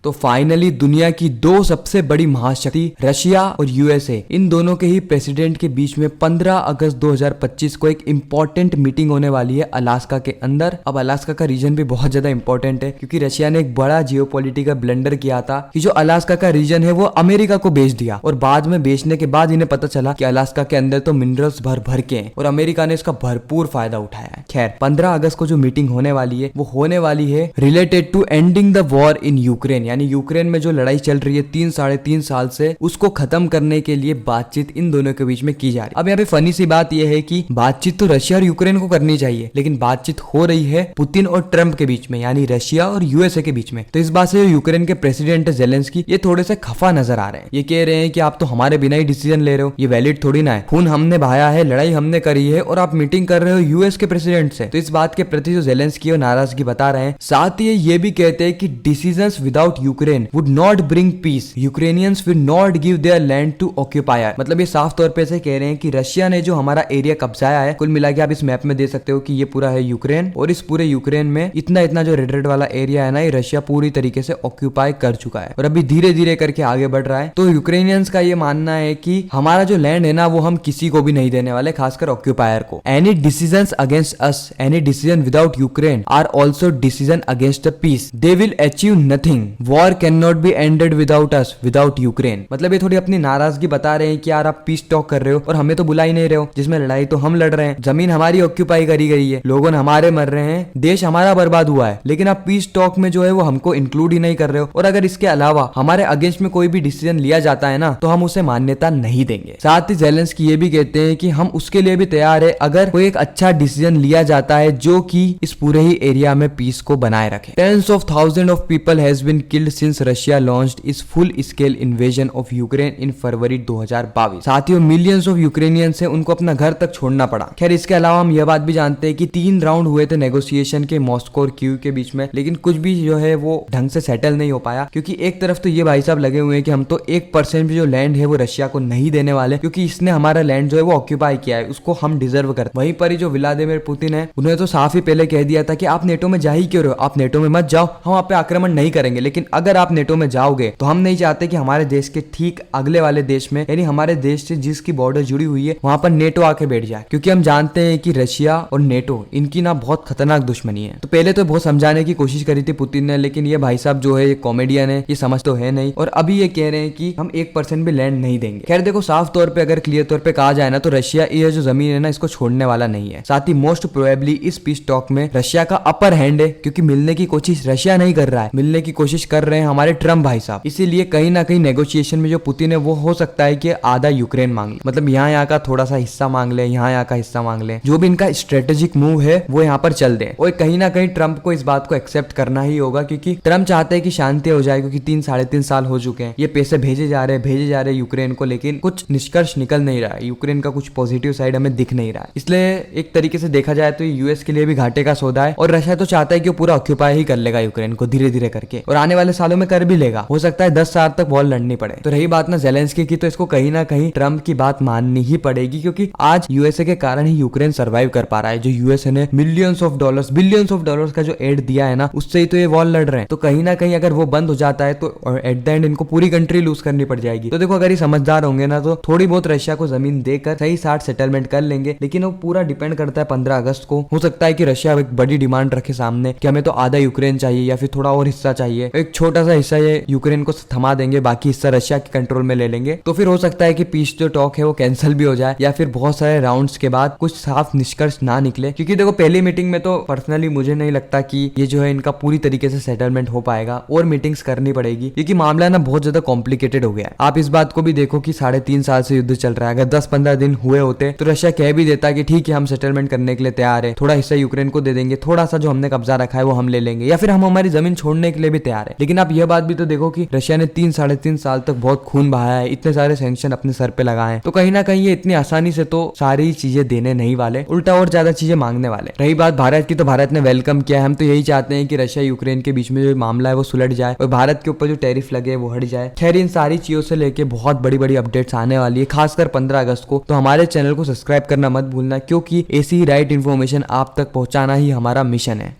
तो फाइनली दुनिया की दो सबसे बड़ी महाशक्ति रशिया और यूएसए, इन दोनों के ही प्रेसिडेंट के बीच में 15 अगस्त 2025 को एक इंपॉर्टेंट मीटिंग होने वाली है अलास्का के अंदर। अब अलास्का का रीजन भी बहुत ज्यादा इंपॉर्टेंट है क्योंकि रशिया ने एक बड़ा जियोपॉलिटिकल ब्लंडर किया था कि जो अलास्का का रीजन है वो अमेरिका को बेच दिया, और बाद में बेचने के बाद इन्हें पता चला कि अलास्का के अंदर तो मिनरल्स भर भर के हैं और अमेरिका ने इसका भरपूर फायदा उठाया है। खैर 15 अगस्त को जो मीटिंग होने वाली है वो होने वाली है related to ending the war in Ukraine, यानी यूक्रेन में जो लड़ाई चल रही है 3-3.5 साल से, उसको खत्म करने के लिए बातचीत इन दोनों के बीच में की जा रही है। अब यहाँ पे फनी सी बात यह है कि बातचीत तो रशिया और यूक्रेन को करनी चाहिए, लेकिन बातचीत हो रही है पुतिन और ट्रंप के बीच में, यानी रशिया और यूएसए के बीच में। तो इस बात से यूक्रेन के प्रेसिडेंट जेलेंस्की ये थोड़े से खफा नजर आ रहे हैं। ये कह रहे हैं कि आप तो हमारे बिना ही डिसीजन ले रहे हो, ये वैलिड थोड़ी ना है, खून हमने बहाया है, लड़ाई हमने करी है और आप मीटिंग कर रहे हो यूएस के प्रेसिडेंट से। तो इस बात के प्रति जो जेलेंस्की और नाराजगी बता रहे हैं, साथ ही ये भी कहते हैं कि decisions without Ukraine would not bring peace, Ukrainians will not give their land to occupier. मतलब ये साफ तौर पे से कह रहे हैं कि रशिया ने जो हमारा एरिया कब्जाया है, कुल मिला के आप इस मैप में दे सकते हो कि ये पूरा है यूक्रेन, और इस पूरे यूक्रेन में इतना इतना जो रेड रेड वाला एरिया है ना, ये रशिया पूरी तरीके से ऑक्यूपाई कर चुका है और अभी धीरे धीरे करके आगे बढ़ रहा है। तो यूक्रेनियंस का ये मानना है कि हमारा जो लैंड है ना वो हम किसी को भी नहीं देने वाले, खासकर ऑक्यूपायर को। Any decisions against us, any decision without Ukraine are also decision against the peace, they will achieve nothing, war can not be ended without us, without Ukraine. मतलब ये थोड़ी अपनी नाराजगी बता रहे हैं कि यार आप पीस टॉक कर रहे हो और हमें तो बुला ही नहीं रहे हो, जिसमें लड़ाई तो हम लड़ रहे हैं, जमीन हमारी ऑक्यूपाई करी गई है, लोगों ने हमारे मर रहे हैं, देश हमारा बर्बाद हुआ है, लेकिन आप पीस टॉक में जो है वो हमको इंक्लूड ही नहीं कर रहे हो। और अगर इसके अलावा हमारे अगेंस्ट में कोई भी डिसीजन लिया जाता है ना तो हम उसे मान्यता नहीं देंगे। साथ ही जेलेंस्की ये भी कहते हैं कि हम उसके लिए भी तैयार है अगर कोई एक अच्छा डिसीजन लिया जाता है जो कि इस पूरे ही एरिया में पीस को बनाए रखे। Tens of thousand of people has been killed since Russia launched its full scale invasion of Ukraine in February 2022। साथियों मिलियंस ऑफ यूक्रेनियंस है उनको अपना घर तक छोड़ना पड़ा। खैर इसके अलावा हम यह बात भी जानते हैं कि 3 राउंड हुए थे नेगोशिएशन के मॉस्को और कीव के बीच में, लेकिन कुछ भी जो है वो ढंग से सेटल नहीं हो पाया, क्योंकि एक तरफ तो ये भाई साहब लगे हुए हैं कि हम तो 1% भी जो लैंड है वो रशिया को नहीं देने वाले, क्योंकि इसने हमारा लैंड जो है वो ऑक्यूपाई किया है, उसको हम डिजर्व करते। वहीं पर ही जो व्लादिमीर पुतिन है उन्होंने तो साफ ही पहले कह दिया था कि आप नेटो में जा ही क्यों रहे हो, आप नेटो में मत जाओ, हम आप पे आक्रमण नहीं करेंगे, लेकिन अगर आप नेटो में जाओगे तो हम नहीं चाहते कि हमारे देश के ठीक अगले वाले देश में, यानी हमारे देश से जिसकी बॉर्डर जुड़ी हुई है वहां पर नेटो आके बैठ जाए, क्योंकि हम जानते हैं कि रशिया और नेटो इनकी ना बहुत खतरनाक दुश्मनी है। तो पहले तो बहुत समझाने की कोशिश करी थी पुतिन ने, लेकिन ये भाई साहब जो है ये कॉमेडियन है, ये समझ तो है नहीं, और अभी ये कह रहे हैं कि हम 1% भी लैंड नहीं देंगे। खैर देखो साफ तौर पे अगर क्लियर तौर पे कहा जाए ना तो रशिया ये जो जमीन है ना इसको छोड़ने वाला नहीं है। साथ ही मोस्ट प्रोबेबली इस पीस टॉक में रशिया का अपर हैंड है, क्योंकि मिलने की कोशिश रशिया नहीं कर रहा है, मिलने की कोशिश कर रहे हैं हमारे ट्रम्प भाई साहब। इसीलिए कहीं ना कहीं नेगोशिएशन में जो पुतिन है वो हो सकता है कि आधा यूक्रेन मांग ले, मतलब यहाँ का थोड़ा सा हिस्सा मांग ले, यहाँ का हिस्सा मांग ले, जो भी इनका स्ट्रेटेजिक मूव है वो यहाँ पर चल दे। और कहीं ना कहीं ट्रम्प को इस बात को एक्सेप्ट करना ही होगा, क्योंकि ट्रम्प चाहते हैं कि शांति हो जाए, क्योंकि 3-3.5 साल हो चुके हैं, ये पैसे भेजे जा रहे हैं यूक्रेन को, लेकिन कुछ निष्कर्ष निकल नहीं रहा है, यूक्रेन का कुछ पॉजिटिव साइड हमें दिख नहीं रहा है। इसलिए एक तरीके से देखा जाए तो यूएस के लिए भी घाटे का सौदा है, और रशिया तो चाहता है कि वो पूरा ऑक्यूपाई ही कर लेगा यूक्रेन को धीरे धीरे करके, और आने वाले सालों में कर भी लेगा, हो सकता है 10 साल तक वॉर लड़नी पड़े। तो रही बात ना जेलेंस्की की, तो इसको कहीं ना कहीं ट्रम्प की बात माननी ही पड़ेगी, क्योंकि आज यूएसए के कारण ही यूक्रेन सर्वाइव कर पा रहा है। जो यूएसए ने मिलियंस ऑफ डॉलर्स का जो एड दिया है ना, उससे ही तो ये वॉर लड़ रहे हैं। तो कहीं ना कहीं अगर वो बंद हो जाता है तो एट द एंड इनको पूरी कंट्री लूज करनी पड़ जाएगी। तो देखो अगर ये समझदार होंगे ना तो थोड़ी बहुत रशिया को जमीन देकर सही साथ सेटलमेंट कर लेंगे, लेकिन वो पूरा डिपेंड करता है 15 अगस्त को। हो सकता है कि रशिया एक बड़ी डिमांड रखे सामने कि हमें तो आधा यूक्रेन चाहिए या फिर थोड़ा और हिस्सा चाहिए, एक छोटा सा हिस्सा ये यूक्रेन को थमा देंगे, बाकी हिस्सा रशिया के कंट्रोल में ले लेंगे। तो फिर हो सकता है कि पीस जो टॉक है वो कैंसिल भी हो जाए, या फिर बहुत सारे राउंड्स के बाद कुछ साफ निष्कर्ष ना निकले। क्योंकि देखो पहली मीटिंग में तो पर्सनली मुझे नहीं लगता कि ये जो है इनका पूरी तरीके से सेटलमेंट हो पाएगा, और मीटिंग्स करनी पड़ेगी, क्योंकि मामला ना बहुत ज्यादा कॉम्प्लिकेटेड हो गया है। आप इस बात को भी देखो कि 3.5 साल से युद्ध चल रहा है, अगर 10-15 दिन हुए होते तो रशिया कह भी देता कि ठीक है हम सेटलमेंट करने के लिए तैयार है, थोड़ा हिस्सा यूक्रेन को दे देंगे, थोड़ा सा जो हमने कब्जा रखा है वो हम ले लेंगे, या फिर हम हमारी जमीन छोड़ने के लिए भी तैयार है। लेकिन आप यह बात भी तो देखो कि रशिया ने 3-3.5 साल तक बहुत खून बहाया है, इतने सारे सैंक्शन अपने सर पे लगाए हैं, तो कहीं ना कहीं ये इतनी आसानी से तो सारी चीजें देने नहीं वाले, उल्टा और ज्यादा चीजें मांगने वाले। रही बात भारत की, तो भारत ने वेलकम किया है। हम तो यही चाहते हैं कि रशिया यूक्रेन के बीच में जो मामला है वो सुलझ जाए और भारत के ऊपर जो टैरिफ लगे वो हट जाए। खैर इन सारी चीजों से लेके बहुत बड़ी बड़ी अपडेट्स आने वाली है, खासकर 15 अगस्त को। तो हमारे चैनल को सब्सक्राइब करना मत भूलना, क्योंकि ऐसी ही राइट इन्फॉर्मेशन आप तक पहुंचाना ही हमारा मिशन है।